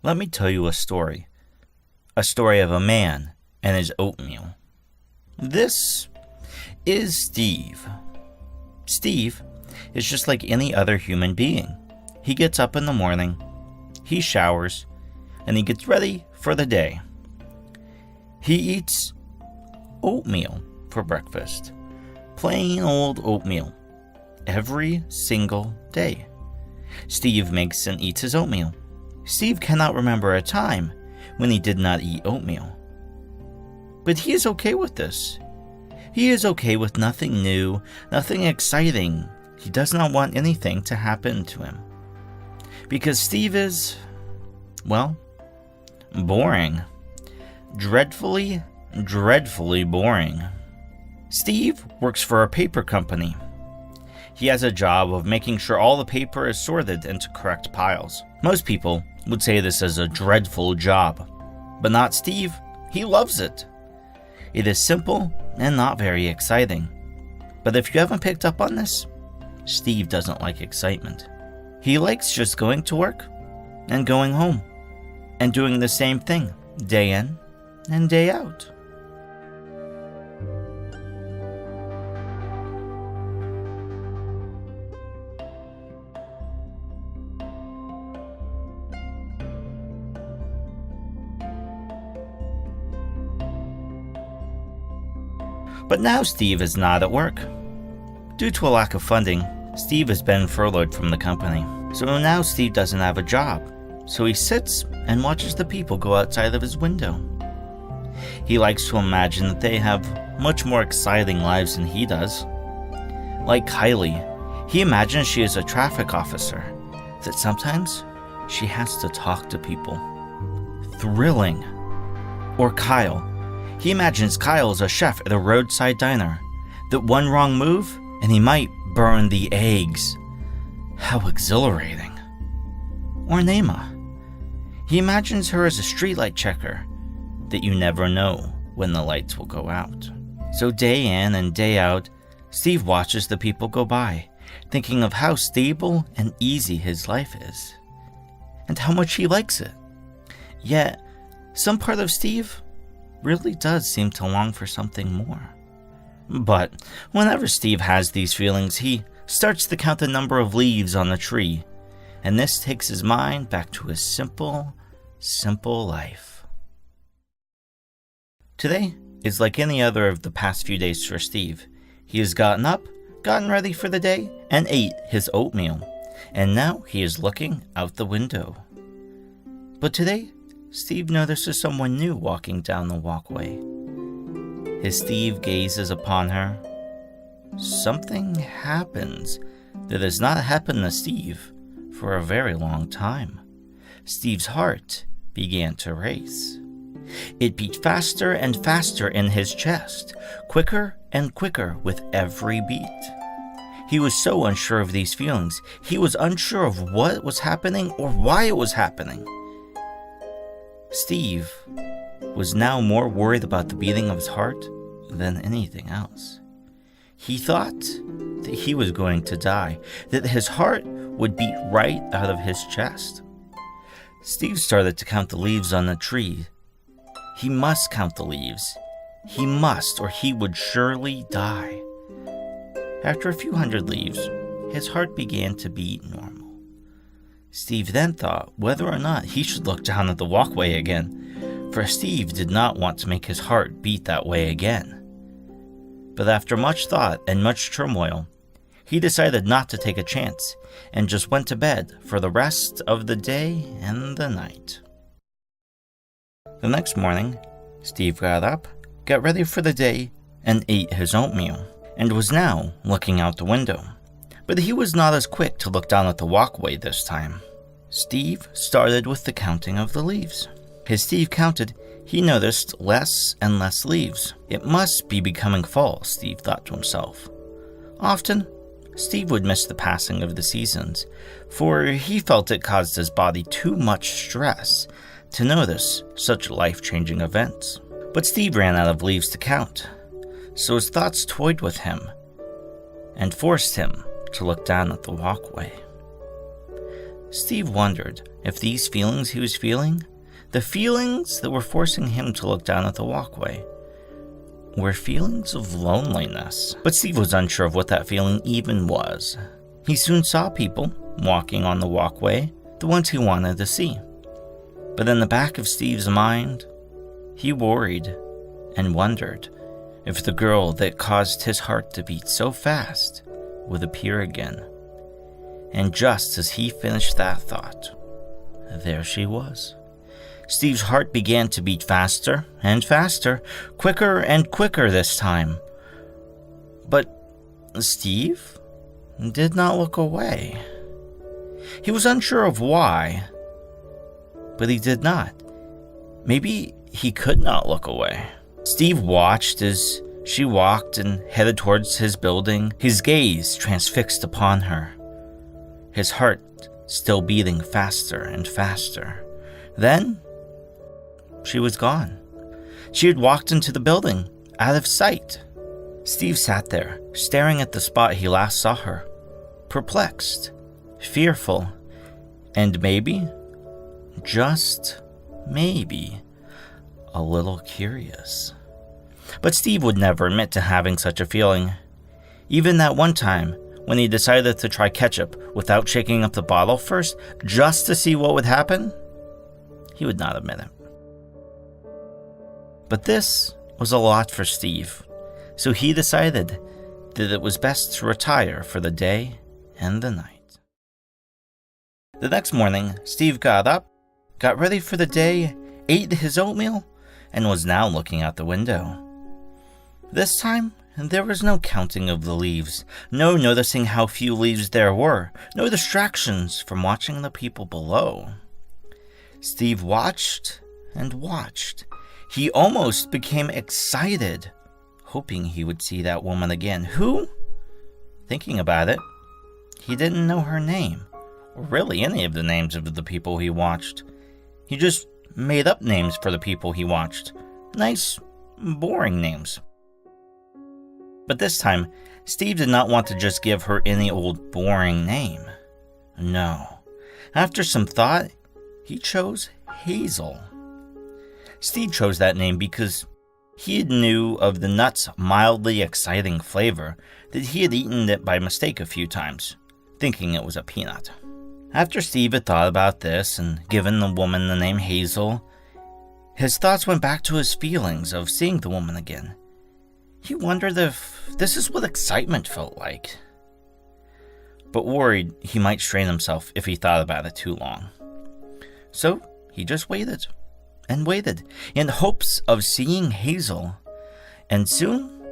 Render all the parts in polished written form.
Let me tell you a story of a man and his oatmeal. This is Steve. Steve is just like any other human being. He gets up in the morning, he showers, and he gets ready for the day. He eats oatmeal for breakfast. Plain old oatmeal. Every single day. Steve makes and eats his oatmeal. Steve cannot remember a time when he did not eat oatmeal. But he is okay with this. He is okay with nothing new, nothing exciting. He does not want anything to happen to him. Because Steve is, well, boring. Dreadfully boring. Steve works for a paper company. He has a job of making sure all the paper is sorted into correct piles. Most people would say this is a dreadful job, but not Steve. He loves it. It is simple and not very exciting. But if you haven't picked up on this, Steve doesn't like excitement. He likes just going to work and going home and doing the same thing day in and day out. But now Steve is not at work. Due to a lack of funding, Steve has been furloughed from the company. So now Steve doesn't have a job. So he sits and watches the people go outside of his window. He likes to imagine that they have much more exciting lives than he does. Like Kylie, he imagines she is a traffic officer, that sometimes she has to talk to people. Thrilling. Or Kyle. He imagines Kyle is a chef at a roadside diner, that one wrong move and he might burn the eggs. How exhilarating. Or Naima. He imagines her as a streetlight checker, that you never know when the lights will go out. So day in and day out, Steve watches the people go by, thinking of how stable and easy his life is, and how much he likes it. Yet, some part of Steve really does seem to long for something more. But whenever Steve has these feelings, he starts to count the number of leaves on the tree, and this takes his mind back to his simple life. Today is like any other of the past few days for Steve. He has gotten up, gotten ready for the day, and ate his oatmeal, and now he is looking out the window. But today, Steve notices someone new walking down the walkway. As Steve gazes upon her, something happens that has not happened to Steve for a very long time. Steve's heart began to race. It beat faster and faster in his chest, quicker and quicker with every beat. He was so unsure of these feelings. He was unsure of what was happening or why it was happening. Steve was now more worried about the beating of his heart than anything else. He thought that he was going to die, that his heart would beat right out of his chest. Steve started to count the leaves on the tree. He must count the leaves. He must, or he would surely die. After a few hundred leaves, his heart began to beat normal. Steve then thought whether or not he should look down at the walkway again, for Steve did not want to make his heart beat that way again. But after much thought and much turmoil, he decided not to take a chance and just went to bed for the rest of the day and the night. The next morning, Steve got up, got ready for the day, and ate his oatmeal, and was now looking out the window. But he was not as quick to look down at the walkway this time. Steve started with the counting of the leaves. As Steve counted, he noticed less and less leaves. It must be becoming fall, Steve thought to himself. Often, Steve would miss the passing of the seasons, for he felt it caused his body too much stress to notice such life-changing events. But Steve ran out of leaves to count, so his thoughts toyed with him and forced him to look down at the walkway. Steve wondered if these feelings he was feeling, the feelings that were forcing him to look down at the walkway, were feelings of loneliness. But Steve was unsure of what that feeling even was. He soon saw people walking on the walkway, the ones he wanted to see. But in the back of Steve's mind, he worried and wondered if the girl that caused his heart to beat so fast would appear again. And just as he finished that thought, there she was. Steve's heart began to beat faster and faster, quicker and quicker this time. But Steve did not look away. He was unsure of why, but he did not. Maybe he could not look away. Steve watched as she walked and headed towards his building, his gaze transfixed upon her, his heart still beating faster and faster. Then, she was gone. She had walked into the building, out of sight. Steve sat there, staring at the spot he last saw her, perplexed, fearful, and maybe, just maybe, a little curious. But Steve would never admit to having such a feeling. Even that one time, when he decided to try ketchup without shaking up the bottle first, just to see what would happen, he would not admit it. But this was a lot for Steve, so he decided that it was best to retire for the day and the night. The next morning, Steve got up, got ready for the day, ate his oatmeal, and was now looking out the window. This time, there was no counting of the leaves, no noticing how few leaves there were, no distractions from watching the people below. Steve watched and watched. He almost became excited, hoping he would see that woman again, who, thinking about it, he didn't know her name, or really any of the names of the people he watched. He just made up names for the people he watched. Nice, boring names. But this time, Steve did not want to just give her any old boring name. No. After some thought, he chose Hazel. Steve chose that name because he knew of the nut's mildly exciting flavor that he had eaten it by mistake a few times, thinking it was a peanut. After Steve had thought about this and given the woman the name Hazel, his thoughts went back to his feelings of seeing the woman again. He wondered if this is what excitement felt like, but worried he might strain himself if he thought about it too long. So he just waited and waited in hopes of seeing Hazel, and soon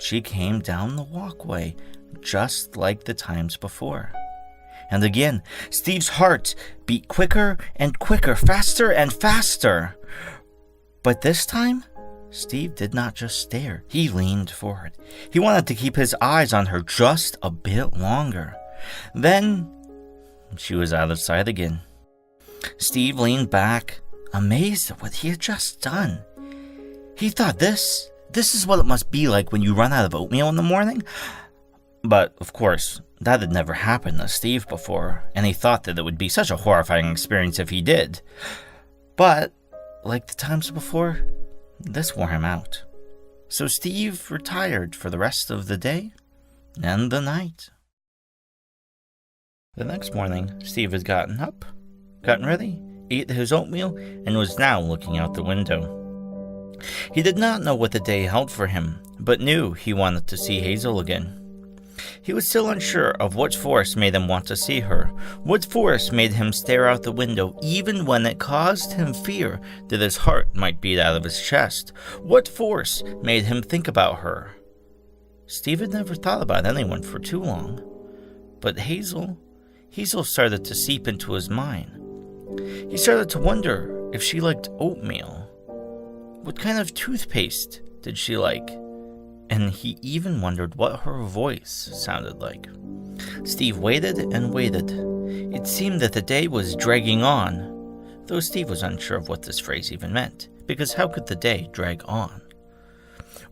she came down the walkway just like the times before. And again, Steve's heart beat quicker and quicker, faster and faster. But this time, Steve did not just stare. He leaned forward. He wanted to keep his eyes on her just a bit longer. Then, she was out of sight again. Steve leaned back, amazed at what he had just done. He thought this is what it must be like when you run out of oatmeal in the morning. But, of course, that had never happened to Steve before, and he thought that it would be such a horrifying experience if he did. But, like the times before, this wore him out. So Steve retired for the rest of the day and the night. The next morning, Steve had gotten up, gotten ready, ate his oatmeal, and was now looking out the window. He did not know what the day held for him, but knew he wanted to see Hazel again. He was still unsure of what force made him want to see her, what force made him stare out the window even when it caused him fear that his heart might beat out of his chest, what force made him think about her. Steve had never thought about anyone for too long, but Hazel started to seep into his mind. He started to wonder if she liked oatmeal. What kind of toothpaste did she like? And he even wondered what her voice sounded like. Steve waited and waited. It seemed that the day was dragging on, though Steve was unsure of what this phrase even meant, because how could the day drag on?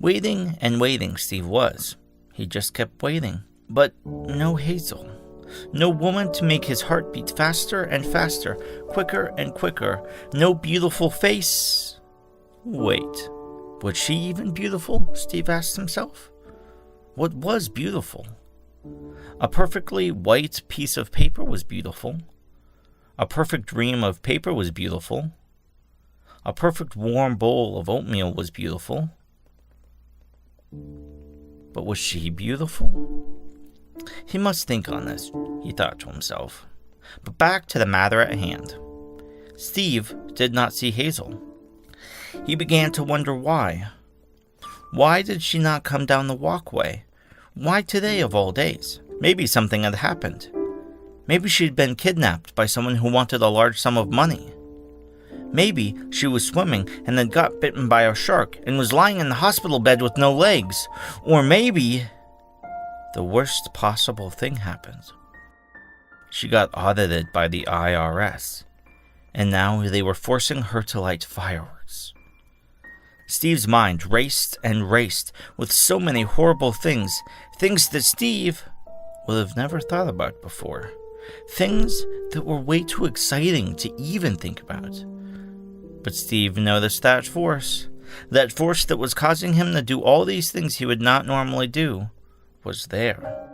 Waiting and waiting Steve was. He just kept waiting, but no Hazel. No woman to make his heart beat faster and faster, quicker and quicker. No beautiful face. Wait, was she even beautiful? Steve asked himself. What was beautiful? A perfectly white piece of paper was beautiful. A perfect ream of paper was beautiful. A perfect warm bowl of oatmeal was beautiful. But was she beautiful? He must think on this, he thought to himself. But back to the matter at hand. Steve did not see Hazel. He began to wonder why. Why did she not come down the walkway? Why today of all days? Maybe something had happened. Maybe she'd been kidnapped by someone who wanted a large sum of money. Maybe she was swimming and then got bitten by a shark and was lying in the hospital bed with no legs. Or maybe the worst possible thing happened. She got audited by the IRS, and now they were forcing her to light fireworks. Steve's mind raced and raced with so many horrible things that Steve would have never thought about before. Things that were way too exciting to even think about. But Steve noticed that force that was causing him to do all these things he would not normally do, was there.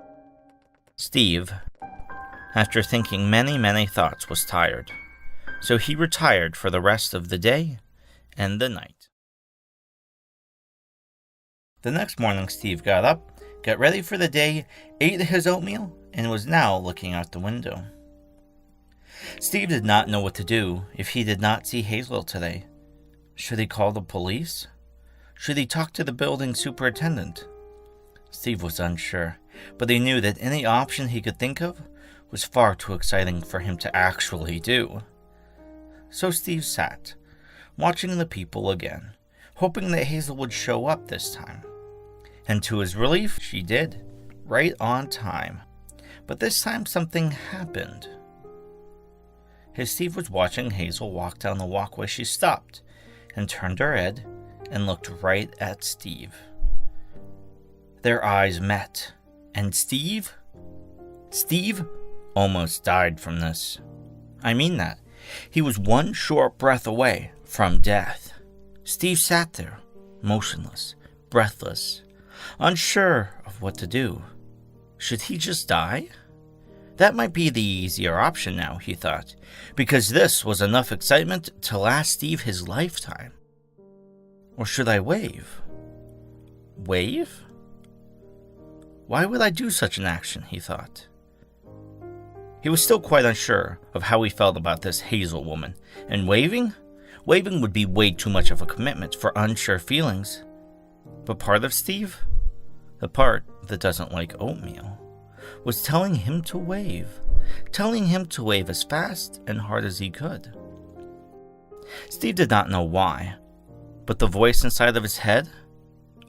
Steve, after thinking many thoughts, was tired, so he retired for the rest of the day and the night. The next morning, Steve got up, got ready for the day, ate his oatmeal, and was now looking out the window. Steve did not know what to do if he did not see Hazel today. Should he call the police? Should he talk to the building superintendent? Steve was unsure, but he knew that any option he could think of was far too exciting for him to actually do. So Steve sat, watching the people again, hoping that Hazel would show up this time. And to his relief, she did, right on time. But this time something happened. As Steve was watching Hazel walk down the walkway, she stopped and turned her head and looked right at Steve. Their eyes met, and Steve almost died from this. I mean that. He was one short breath away from death. Steve sat there, motionless, breathless, unsure of what to do. Should he just die? That might be the easier option now, he thought, because this was enough excitement to last Steve his lifetime. Or should I wave? Wave? Why would I do such an action, he thought. He was still quite unsure of how he felt about this Hazel woman, and waving would be way too much of a commitment for unsure feelings. But part of Steve, the part that doesn't like oatmeal, was telling him to wave as fast and hard as he could. Steve did not know why, but the voice inside of his head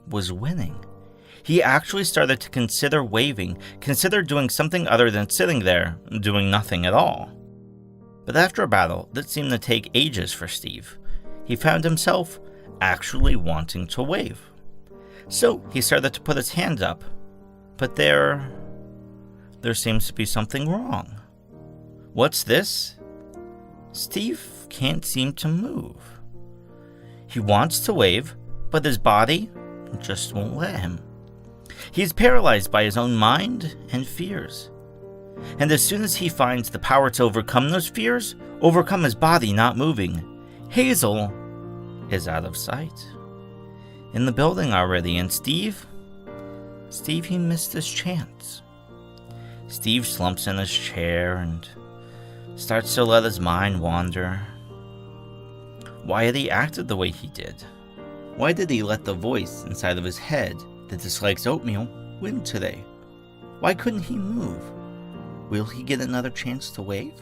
was winning. He actually started to consider waving, consider doing something other than sitting there, doing nothing at all. But after a battle that seemed to take ages for Steve, he found himself actually wanting to wave. So he started to put his hand up, but there seems to be something wrong. What's this? Steve can't seem to move. He wants to wave, but his body just won't let him. He's paralyzed by his own mind and fears. And as soon as he finds the power to overcome those fears, overcome his body not moving, Hazel is out of sight. In the building already, and Steve, he missed his chance. Steve slumps in his chair and starts to let his mind wander. Why had he acted the way he did? Why did he let the voice inside of his head that dislikes oatmeal win today? Why couldn't he move? Will he get another chance to wave?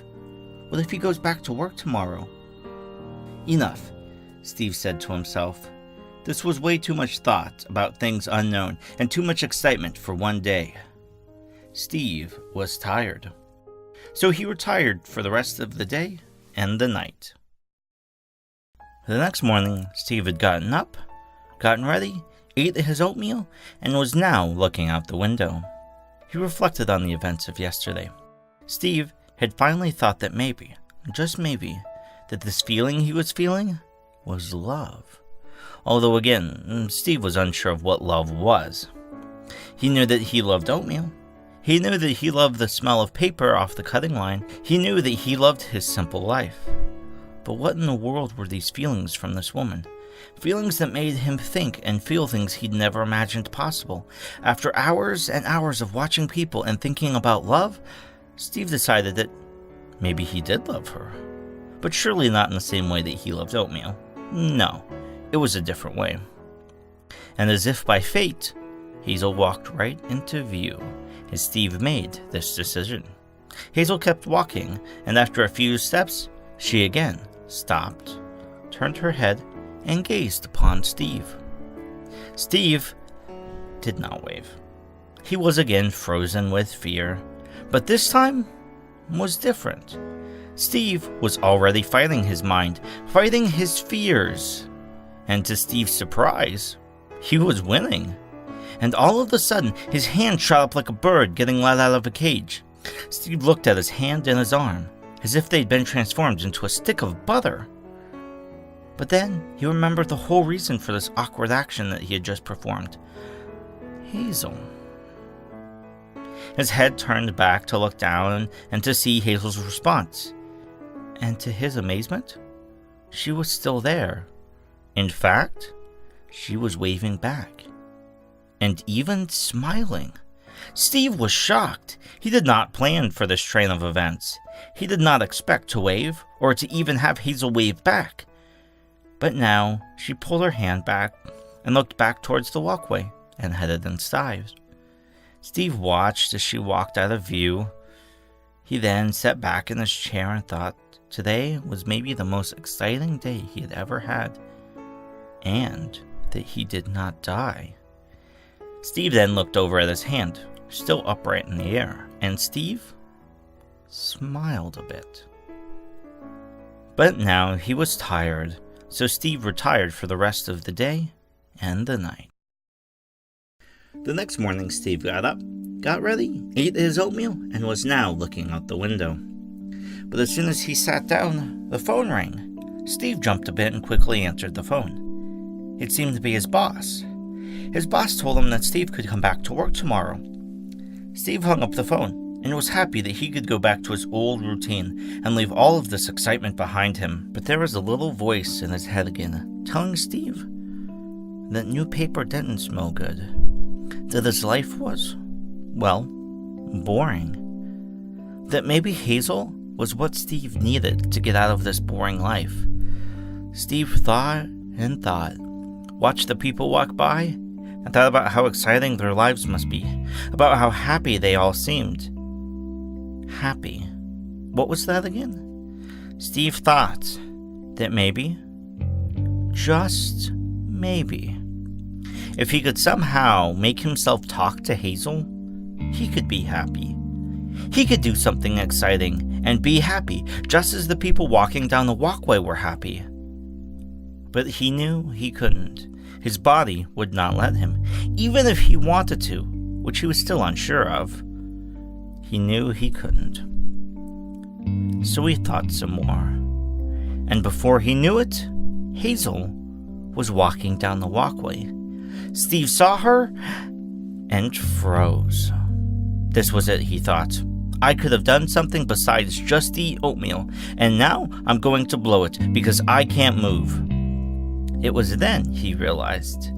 What if he goes back to work tomorrow? Enough, Steve said to himself. This was way too much thought about things unknown and too much excitement for one day. Steve was tired. So he retired for the rest of the day and the night. The next morning, Steve had gotten up, gotten ready, ate his oatmeal, and was now looking out the window. He reflected on the events of yesterday. Steve had finally thought that maybe, just maybe, that this feeling he was feeling was love. Although again, Steve was unsure of what love was. He knew that he loved oatmeal. He knew that he loved the smell of paper off the cutting line. He knew that he loved his simple life. But what in the world were these feelings from this woman? Feelings that made him think and feel things he'd never imagined possible. After hours and hours of watching people and thinking about love, Steve decided that maybe he did love her. But surely not in the same way that he loved oatmeal. No, it was a different way. And as if by fate, Hazel walked right into view as Steve made this decision. Hazel kept walking, and after a few steps, she again stopped, turned her head, and gazed upon Steve. Steve did not wave. He was again frozen with fear, but this time was different. Steve was already fighting his mind, fighting his fears. And to Steve's surprise, he was winning. And all of a sudden, his hand shot up like a bird getting let out of a cage. Steve looked at his hand and his arm, as if they'd been transformed into a stick of butter. But then he remembered the whole reason for this awkward action that he had just performed. Hazel. His head turned back to look down and to see Hazel's response. And to his amazement, she was still there. In fact, she was waving back. And even smiling. Steve was shocked. He did not plan for this train of events. He did not expect to wave, or to even have Hazel wave back. But now, she pulled her hand back and looked back towards the walkway and headed inside. Steve watched as she walked out of view. He then sat back in his chair and thought today was maybe the most exciting day he had ever had, and that he did not die. Steve then looked over at his hand, still upright in the air, and Steve smiled a bit. But now he was tired, so Steve retired for the rest of the day and the night. The next morning, Steve got up, got ready, ate his oatmeal, and was now looking out the window. But as soon as he sat down, the phone rang. Steve jumped a bit and quickly answered the phone. It seemed to be his boss. His boss told him that Steve could come back to work tomorrow. Steve hung up the phone and was happy that he could go back to his old routine and leave all of this excitement behind him. But there was a little voice in his head again, telling Steve that new paper didn't smell good, that his life was, well, boring. That maybe Hazel was what Steve needed to get out of this boring life. Steve thought and thought, watched the people walk by, and thought about how exciting their lives must be, about how happy they all seemed. Happy. What was that again? Steve thought that maybe, just maybe, if he could somehow make himself talk to Hazel, he could be happy. He could do something exciting and be happy, just as the people walking down the walkway were happy. But he knew he couldn't. His body would not let him, even if he wanted to, which he was still unsure of. He knew he couldn't. So he thought some more. And before he knew it, Hazel was walking down the walkway. Steve saw her and froze. This was it, he thought. I could have done something besides just eat oatmeal, and now I'm going to blow it because I can't move. It was then he realized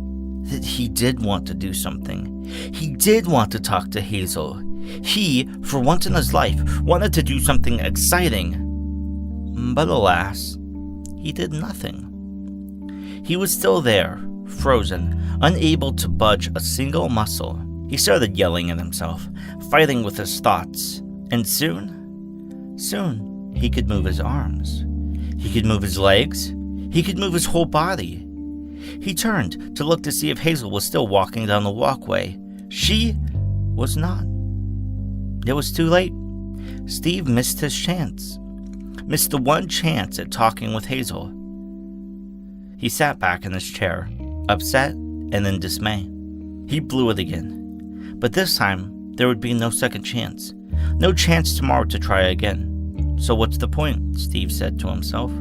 that he did want to do something. He did want to talk to Hazel. He, for once in his life, wanted to do something exciting. But alas, he did nothing. He was still there, frozen, unable to budge a single muscle. He started yelling at himself, fighting with his thoughts, and soon, he could move his arms. He could move his legs. He could move his whole body. He turned to look to see if Hazel was still walking down the walkway. She was not. It was too late. Steve missed his chance. Missed the one chance at talking with Hazel. He sat back in his chair, upset and in dismay. He blew it again. But this time, there would be no second chance. No chance tomorrow to try again. So what's the point, Steve said to himself.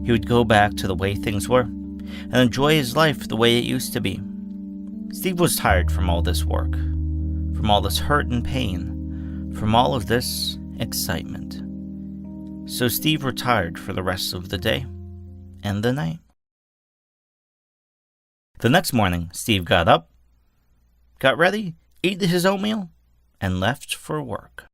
He would go back to the way things were and enjoy his life the way it used to be. Steve was tired from all this work, from all this hurt and pain, from all of this excitement. So Steve retired for the rest of the day and the night. The next morning, Steve got up, got ready, ate his oatmeal, and left for work.